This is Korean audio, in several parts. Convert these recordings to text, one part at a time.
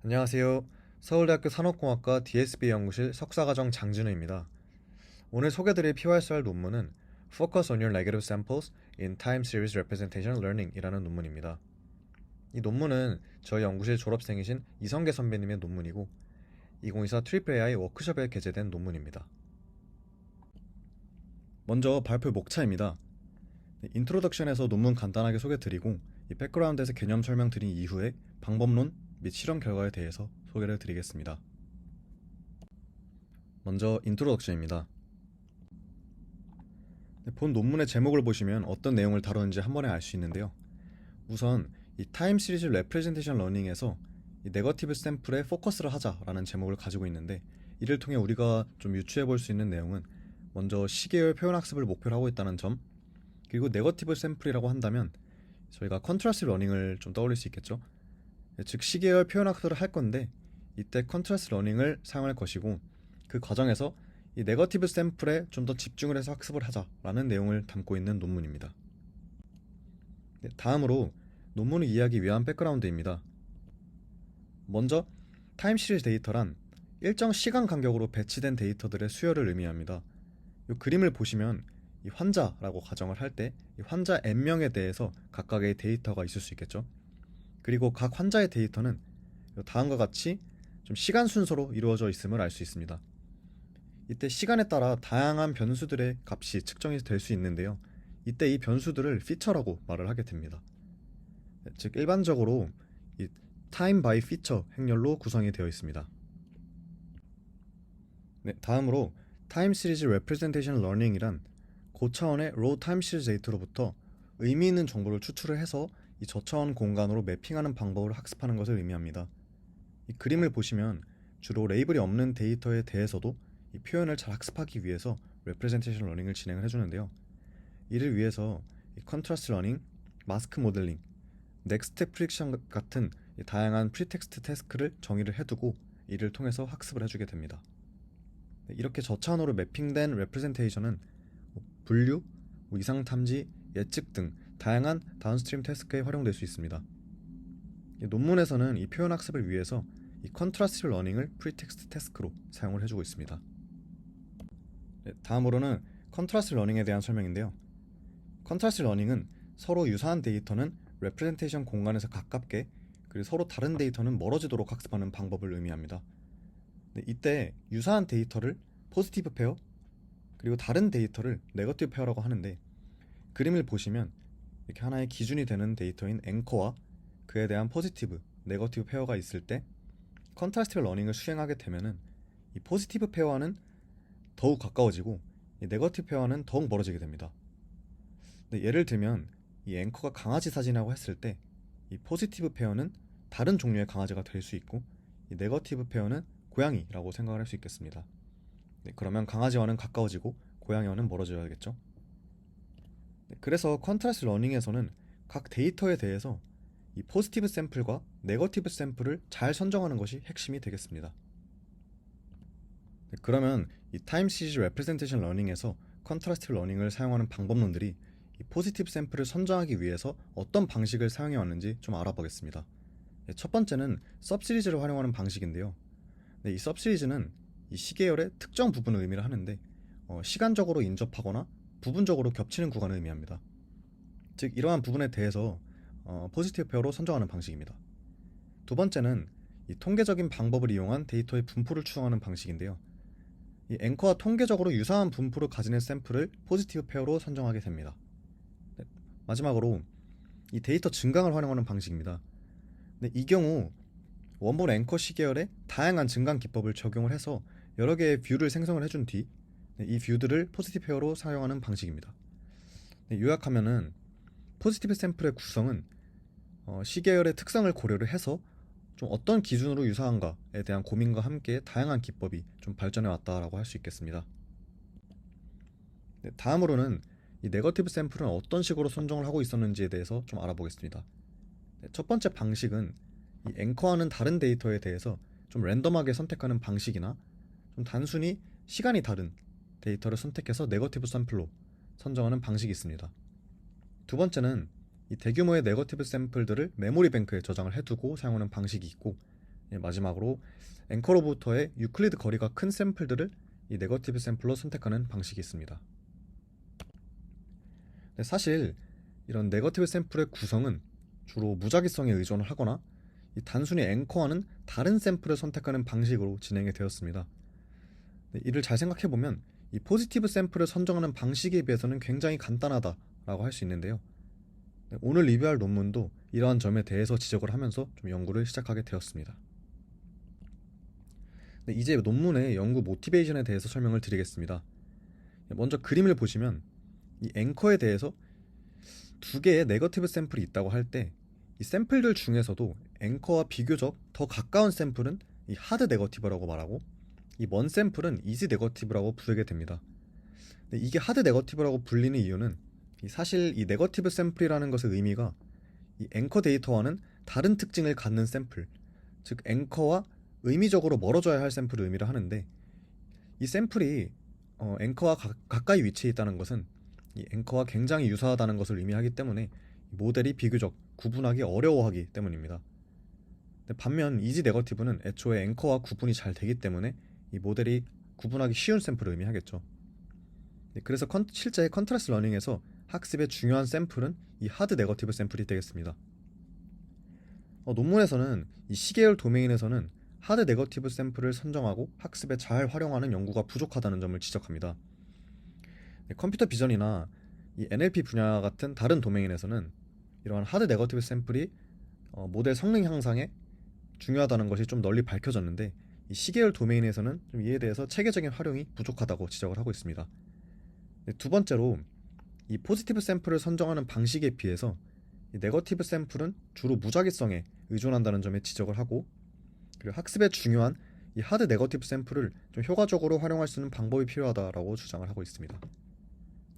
안녕하세요. 서울대학교 산업공학과 DSB 연구실 석사과정 장진우입니다. 오늘 소개드릴 PYSR 논문은 Focus on your negative samples in Time Series Representation Learning 이라는 논문입니다. 이 논문은 저희 연구실 졸업생이신 이성계 선배님의 논문이고 2024 AAI 워크숍에 게재된 논문입니다. 먼저 발표 목차입니다. 인트로덕션에서 논문 간단하게 소개드리고 이 백그라운드에서 개념 설명드린 이후에 방법론 및 실험 결과에 대해서 소개를 드리겠습니다. 먼저 인트로덕션입니다. 본 논문의 제목을 보시면 어떤 내용을 다루는지 한 번에 알 수 있는데요. 우선 이 타임 시리즈 레프레젠테이션 러닝에서 이 네거티브 샘플에 포커스를 하자라는 제목을 가지고 있는데, 이를 통해 우리가 좀 유추해 볼 수 있는 내용은 먼저 시계열 표현 학습을 목표로 하고 있다는 점, 그리고 네거티브 샘플이라고 한다면 저희가 컨트라스트 러닝을 좀 떠올릴 수 있겠죠. 즉 시계열 표현 학습을 할 건데 이때 컨트라스트 러닝을 사용할 것이고, 그 과정에서 이 네거티브 샘플에 좀 더 집중을 해서 학습을 하자라는 내용을 담고 있는 논문입니다. 다음으로 논문을 이해하기 위한 백그라운드입니다. 먼저 타임 시리즈 데이터란 일정 시간 간격으로 배치된 데이터들의 수열을 의미합니다. 이 그림을 보시면 이 환자라고 가정을 할 때 이 환자 n명에 대해서 각각의 데이터가 있을 수 있겠죠. 그리고 각 환자의 데이터는 다음과 같이 좀 시간 순서로 이루어져 있음을 알 수 있습니다. 이때 시간에 따라 다양한 변수들의 값이 측정이 될 수 있는데요. 이때 이 변수들을 피처라고 말을 하게 됩니다. 즉 일반적으로 이 time by feature 행렬로 구성이 되어 있습니다. 다음으로 타임 시리즈 레프레젠테이션 러닝이란 고차원의 raw 타임 시리즈 데이터로부터 의미 있는 정보를 추출을 해서 이 저차원 공간으로 매핑하는 방법을 학습하는 것을 의미합니다. 이 그림을 보시면 주로 레이블이 없는 데이터에 대해서도 이 표현을 잘 학습하기 위해서 레프레젠테이션 러닝을 진행을 해주는데요. 이를 위해서 이 컨트라스트 러닝, 마스크 모델링, 넥스트 프릭션 같은 다양한 프리텍스트 태스크를 정의를 해두고 이를 통해서 학습을 해주게 됩니다. 이렇게 저차원으로 매핑된 레프레젠테이션은 분류, 이상 탐지, 예측 등 다양한 다운스트림 태스크에 활용될 수 있습니다. 논문에서는 이 표현 학습을 위해서 이 컨트라스트 러닝을 프리텍스트 태스크로 사용을 해주고 있습니다. 다음으로는 컨트라스트 러닝에 대한 설명인데요. 컨트라스트 러닝은 서로 유사한 데이터는 레프레젠테이션 공간에서 가깝게, 그리고 서로 다른 데이터는 멀어지도록 학습하는 방법을 의미합니다. 이때 유사한 데이터를 포지티브 페어, 그리고 다른 데이터를 네거티브 페어라고 하는데, 그림을 보시면 이렇게 하나의 기준이 되는 데이터인 앵커와 그에 대한 포지티브, 네거티브 페어가 있을 때 컨트라스트 러닝을 수행하게 되면은 이 포지티브 페어와는 더욱 가까워지고 이 네거티브 페어와는 더욱 멀어지게 됩니다. 예를 들면 이 앵커가 강아지 사진이라고 했을 때 이 포지티브 페어는 다른 종류의 강아지가 될 수 있고, 이 네거티브 페어는 고양이라고 생각을 할 수 있겠습니다. 그러면 강아지와는 가까워지고 고양이와는 멀어져야겠죠. 그래서 컨트라스트 러닝에서는 각 데이터에 대해서 이 포지티브 샘플과 네거티브 샘플을 잘 선정하는 것이 핵심이 되겠습니다. 그러면 이 타임 시리즈 레프레젠테이션 러닝에서 컨트라스트 러닝을 사용하는 방법론들이 이 포지티브 샘플을 선정하기 위해서 어떤 방식을 사용해 왔는지 좀 알아보겠습니다. 첫 번째는 섭시리즈를 활용하는 방식인데요. 이 섭시리즈는 이 시계열의 특정 부분을 의미를 하는데 시간적으로 인접하거나 부분적으로 겹치는 구간을 의미합니다. 즉 이러한 부분에 대해서 포지티브 페어로 선정하는 방식입니다. 두 번째는 이 통계적인 방법을 이용한 데이터의 분포를 추정하는 방식인데요. 이 앵커와 통계적으로 유사한 분포를 가지는 샘플을 포지티브 페어로 선정하게 됩니다. 마지막으로 이 데이터 증강을 활용하는 방식입니다. 이 경우 원본 앵커 시계열에 다양한 증강 기법을 적용을 해서 여러 개의 뷰를 생성을 해준 뒤 이 뷰들을 포지티브 페어로 사용하는 방식입니다. 요약하면은 포지티브 샘플의 구성은 시계열의 특성을 고려를 해서 좀 어떤 기준으로 유사한가에 대한 고민과 함께 다양한 기법이 좀 발전해 왔다라고 할 수 있겠습니다. 다음으로는 이 네거티브 샘플은 어떤 식으로 선정을 하고 있었는지에 대해서 좀 알아보겠습니다. 첫 번째 방식은 이 앵커와는 다른 데이터에 대해서 좀 랜덤하게 선택하는 방식이나 좀 단순히 시간이 다른 데이터를 선택해서 네거티브 샘플로 선정하는 방식이 있습니다. 두 번째는 이 대규모의 네거티브 샘플들을 메모리 뱅크에 저장을 해두고 사용하는 방식이 있고, 마지막으로 앵커로부터의 유클리드 거리가 큰 샘플들을 이 네거티브 샘플로 선택하는 방식이 있습니다. 사실 이런 네거티브 샘플의 구성은 주로 무작위성에 의존을 하거나 단순히 앵커와는 다른 샘플을 선택하는 방식으로 진행이 되었습니다. 이를 잘 생각해보면 이 포지티브 샘플을 선정하는 방식에 비해서는 굉장히 간단하다라고 할 수 있는데요. 오늘 리뷰할 논문도 이러한 점에 대해서 지적을 하면서 좀 연구를 시작하게 되었습니다. 이제 논문의 연구 모티베이션에 대해서 설명을 드리겠습니다. 먼저 그림을 보시면 이 앵커에 대해서 두 개의 네거티브 샘플이 있다고 할 때 이 샘플들 중에서도 앵커와 비교적 더 가까운 샘플은 이 하드 네거티브라고 말하고 이 먼 샘플은 이지 네거티브라고 부르게 됩니다. 이게 하드 네거티브라고 불리는 이유는 사실 이 네거티브 샘플이라는 것의 의미가 이 앵커 데이터와는 다른 특징을 갖는 샘플, 즉 앵커와 의미적으로 멀어져야 할 샘플을 의미를 하는데 이 샘플이 앵커와 가까이 위치해 있다는 것은 이 앵커와 굉장히 유사하다는 것을 의미하기 때문에 모델이 비교적 구분하기 어려워하기 때문입니다. 반면 이지 네거티브는 애초에 앵커와 구분이 잘 되기 때문에 이 모델이 구분하기 쉬운 샘플을 의미하겠죠. 그래서 실제 컨트라스트 러닝에서 학습의 중요한 샘플은 이 하드 네거티브 샘플이 되겠습니다. 논문에서는 이 시계열 도메인에서는 하드 네거티브 샘플을 선정하고 학습에 잘 활용하는 연구가 부족하다는 점을 지적합니다. 컴퓨터 비전이나 이 NLP 분야 같은 다른 도메인에서는 이러한 하드 네거티브 샘플이 모델 성능 향상에 중요하다는 것이 좀 널리 밝혀졌는데 이 시계열 도메인에서는 좀 이에 대해서 체계적인 활용이 부족하다고 지적을 하고 있습니다. 두 번째로 이 포지티브 샘플을 선정하는 방식에 비해서 이 네거티브 샘플은 주로 무작위성에 의존한다는 점에 지적을 하고 그리고 학습에 중요한 이 하드 네거티브 샘플을 좀 효과적으로 활용할 수 있는 방법이 필요하다라고 주장을 하고 있습니다.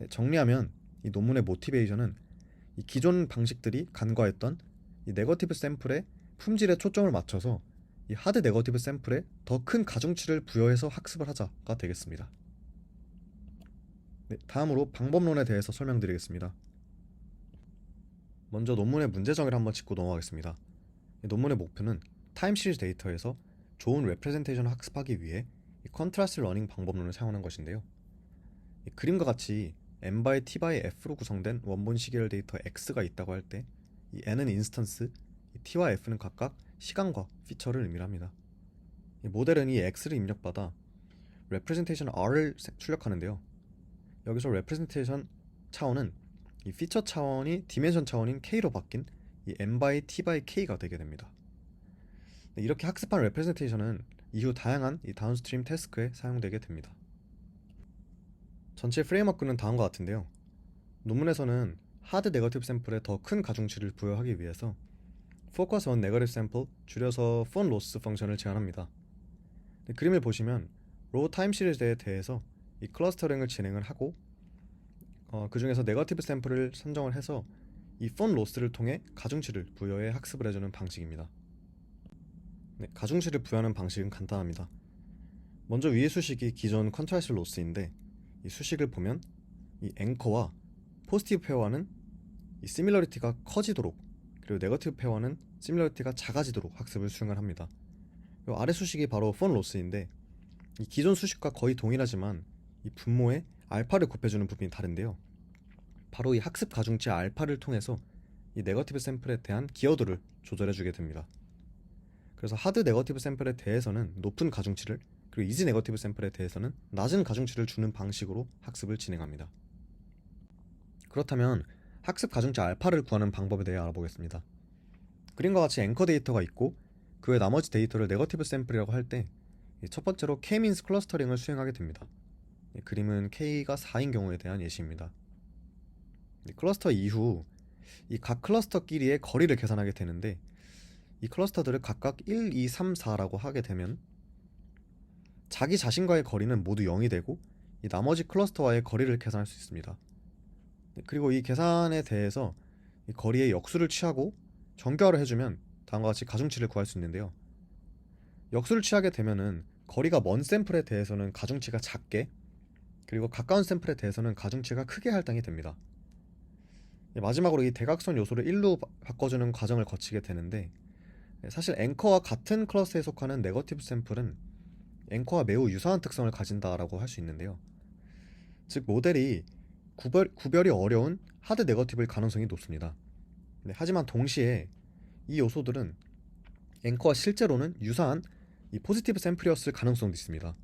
정리하면 이 논문의 모티베이션은 이 기존 방식들이 간과했던 이 네거티브 샘플의 품질에 초점을 맞춰서 이 하드 네거티브 샘플에 더 큰 가중치를 부여해서 학습을 하자가 되겠습니다. 다음으로 방법론에 대해서 설명드리겠습니다. 먼저 논문의 문제 정의를 한번 짚고 넘어가겠습니다. 논문의 목표는 타임 시리즈 데이터에서 좋은 레프레젠테이션을 학습하기 위해 이 컨트라스트 러닝 방법론을 사용하는 것인데요. 그림과 같이 n by t by f로 구성된 원본 시계열 데이터 x가 있다고 할 때 이 n은 인스턴스, t와 f는 각각 시간과 피처를 의미합니다. 이 모델은 이 x를 입력받아 레프레젠테이션 r을 출력하는데요. 여기서 레프레젠테이션 차원은 이 피처 차원이 디멘션 차원인 k로 바뀐 이 n by t by k가 되게 됩니다. 이렇게 학습한 레프레젠테이션은 이후 다양한 이 다운스트림 태스크에 사용되게 됩니다. 전체 프레임워크는 다음과 같은데요. 논문에서는 하드 네거티브 샘플에 더 큰 가중치를 부여하기 위해서 Focus on Negative Sample, 줄여서 Phone Loss 펑션을 제안합니다. 그림을 보시면 로우 타임 시리즈에 대해서 이 클러스터링을 진행을 하고 그 중에서 네거티브 샘플을 선정을 해서 이 Phone Loss를 통해 가중치를 부여해 학습을 해주는 방식입니다. 가중치를 부여하는 방식은 간단합니다. 먼저 위의 수식이 기존 컨트라스트 로스인데 이 수식을 보면 이 앵커와 포지티브 페어와는 이 시밀러리티가 커지도록 그리고 네거티브 페어와는 시밀러리티가 작아지도록 학습을 수행을 합니다. 아래 수식이 바로 폰 로스인데 이 기존 수식과 거의 동일하지만 이 분모에 알파를 곱해주는 부분이 다른데요. 바로 이 학습 가중치 알파를 통해서 이 네거티브 샘플에 대한 기여도를 조절해주게 됩니다. 그래서 하드 네거티브 샘플에 대해서는 높은 가중치를 그리고 이지 네거티브 샘플에 대해서는 낮은 가중치를 주는 방식으로 학습을 진행합니다. 그렇다면 학습 가중치 알파를 구하는 방법에 대해 알아보겠습니다. 그림과 같이 앵커 데이터가 있고 그 외 나머지 데이터를 네거티브 샘플이라고 할 때 첫 번째로 K-means 클러스터링을 수행하게 됩니다. 그림은 K가 4인 경우에 대한 예시입니다. 클러스터 이후 이 각 클러스터끼리의 거리를 계산하게 되는데 이 클러스터들을 각각 1, 2, 3, 4라고 하게 되면 자기 자신과의 거리는 모두 0이 되고 이 나머지 클러스터와의 거리를 계산할 수 있습니다. 그리고 이 계산에 대해서 이 거리의 역수를 취하고 정교화를 해주면 다음과 같이 가중치를 구할 수 있는데요. 역수를 취하게 되면은 거리가 먼 샘플에 대해서는 가중치가 작게 그리고 가까운 샘플에 대해서는 가중치가 크게 할당이 됩니다. 마지막으로 이 대각선 요소를 1로 바꿔주는 과정을 거치게 되는데 사실 앵커와 같은 클래스에 속하는 네거티브 샘플은 앵커와 매우 유사한 특성을 가진다라고 할 수 있는데요. 즉 모델이 구별이 어려운 하드 네거티브일 가능성이 높습니다. 하지만 동시에 이 요소들은 앵커와 실제로는 유사한 이 포지티브 샘플이었을 가능성도 있습니다.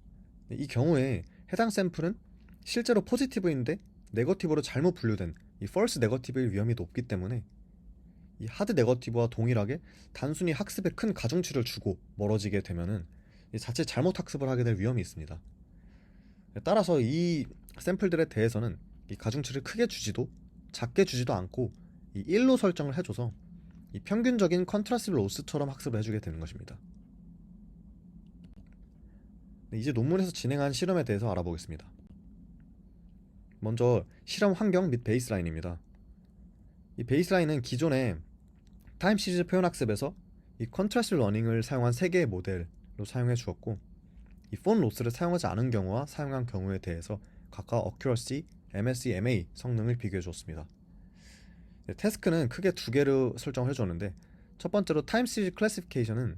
이 경우에 해당 샘플은 실제로 포지티브인데 네거티브로 잘못 분류된 이 false 네거티브일 위험이 높기 때문에 이 하드 네거티브와 동일하게 단순히 학습에 큰 가중치를 주고 멀어지게 되면은 자칫 잘못 학습을 하게 될 위험이 있습니다. 따라서 이 샘플들에 대해서는 이 가중치를 크게 주지도 작게 주지도 않고 이 1로 설정을 해줘서 이 평균적인 컨트라스트 로스처럼 학습을 해주게 되는 것입니다. 이제 논문에서 진행한 실험에 대해서 알아보겠습니다. 먼저 실험 환경 및 베이스라인입니다. 이 베이스라인은 기존의 타임 시리즈 표현 학습에서 이 컨트라스트 러닝을 사용한 3개의 모델로 사용해 주었고, 이 폰 로스를 사용하지 않은 경우와 사용한 경우에 대해서 각각 어큐러시, MSE, MA 성능을 비교해 주었습니다. 태스크는 크게 2개로 설정을 해줬는데, 첫 번째로 타임 시리즈 클래시피케이션은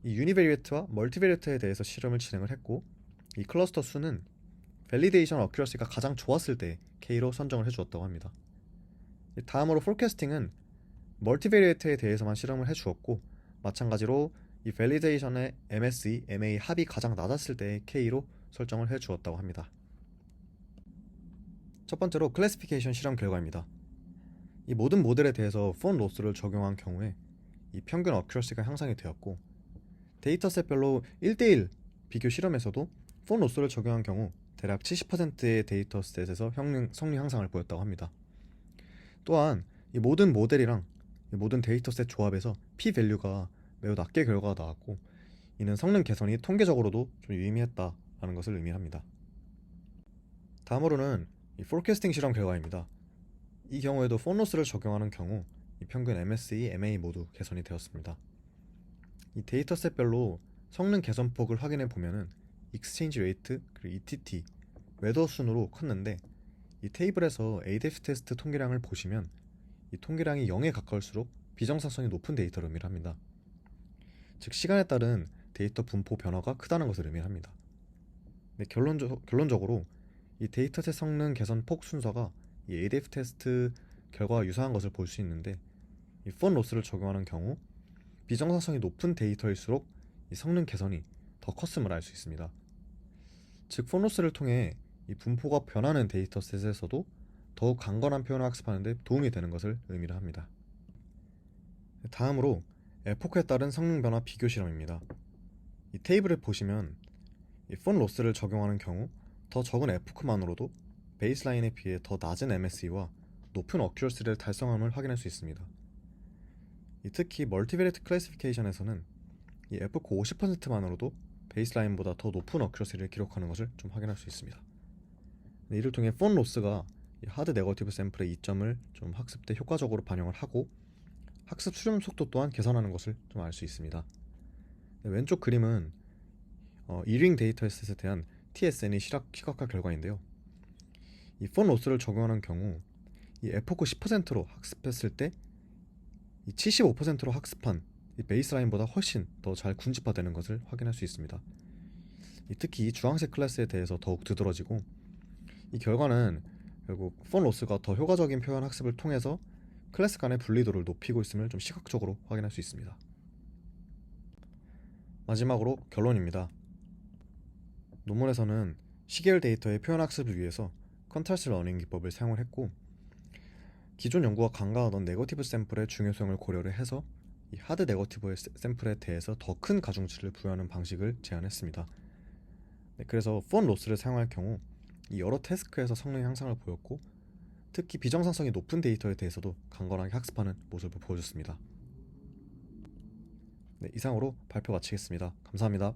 이 유니베리에이트와 멀티베리에이트에 대해서 실험을 진행을 했고, 이 클러스터 수는 밸리데이션 어큐러시가 가장 좋았을 때 K로 선정을 해주었다고 합니다. 다음으로 포캐스팅은 멀티베리에이트에 대해서만 실험을 해주었고, 마찬가지로 이 밸리데이션의 MSE, MA 합이 가장 낮았을 때 K로 설정을 해주었다고 합니다. 첫 번째로 클래시피케이션 실험 결과입니다. 이 모든 모델에 대해서 폰 로스를 적용한 경우에 이 평균 어큐러시가 향상이 되었고, 데이터셋별로 1대1 비교 실험에서도 폰 로스를 적용한 경우 대략 70%의 데이터셋에서 성능 향상을 보였다고 합니다. 또한 이 모든 모델이랑 이 모든 데이터셋 조합에서 p-밸류가 매우 낮게 결과가 나왔고, 이는 성능 개선이 통계적으로도 좀 유의미했다라는 것을 의미합니다. 다음으로는 이 포캐스팅 실험 결과입니다. 이 경우에도 폰 로스를 적용하는 경우 이 평균 MSE, MA 모두 개선이 되었습니다. 이 데이터셋별로 성능 개선 폭을 확인해 보면은 익스체인지 레이트 그리고 ETT 웨더 순으로 컸는데, 이 테이블에서 ADF 테스트 통계량을 보시면 이 통계량이 0에 가까울수록 비정상성이 높은 데이터를 의미합니다. 즉 시간에 따른 데이터 분포 변화가 크다는 것을 의미합니다. 결론적으로 이 데이터셋 성능 개선 폭 순서가 이 ADF 테스트 결과와 유사한 것을 볼 수 있는데, 이 폰 로스를 적용하는 경우 비정상성이 높은 데이터일수록 이 성능 개선이 더 컸음을 알 수 있습니다. 즉 폰 로스를 통해 이 분포가 변하는 데이터셋에서도 더욱 강건한 표현을 학습하는 데 도움이 되는 것을 의미를 합니다. 다음으로 에포크에 따른 성능 변화 비교 실험입니다. 이 테이블을 보시면 이 폰 로스를 적용하는 경우 더 적은 에포크만으로도 베이스라인에 비해 더 낮은 MSE와 높은 어큐러시를 달성함을 확인할 수 있습니다. 특히 멀티베리에이트 클래시피케이션에서는 이 에포크 50%만으로도 베이스라인보다 더 높은 어큐러시를 기록하는 것을 좀 확인할 수 있습니다. 이를 통해 폰 로스가 이 하드 네거티브 샘플의 이점을 좀 학습 때 효과적으로 반영을 하고 학습 수렴 속도 또한 개선하는 것을 좀 알 수 있습니다. 왼쪽 그림은 이링 데이터셋에 대한 TSN의 시각화 결과인데요. 이 폰 로스를 적용하는 경우 이 에포크 10%로 학습했을 때 이 75%로 학습한 이 베이스라인보다 훨씬 더 잘 군집화되는 것을 확인할 수 있습니다. 특히 이 주황색 클래스에 대해서 더욱 두드러지고, 이 결과는 결국 폰 로스가 더 효과적인 표현 학습을 통해서 클래스 간의 분리도를 높이고 있음을 좀 시각적으로 확인할 수 있습니다. 마지막으로 결론입니다. 논문에서는 시계열 데이터의 표현 학습을 위해서 컨트라스트 러닝 기법을 사용을 했고, 기존 연구가 간과하던 네거티브 샘플의 중요성을 고려를 해서 이 하드 네거티브 샘플에 대해서 더 큰 가중치를 부여하는 방식을 제안했습니다. 그래서 폰 로스를 사용할 경우 이 여러 태스크에서 성능 향상을 보였고, 특히 비정상성이 높은 데이터에 대해서도 강건하게 학습하는 모습을 보여줬습니다. 이상으로 발표 마치겠습니다. 감사합니다.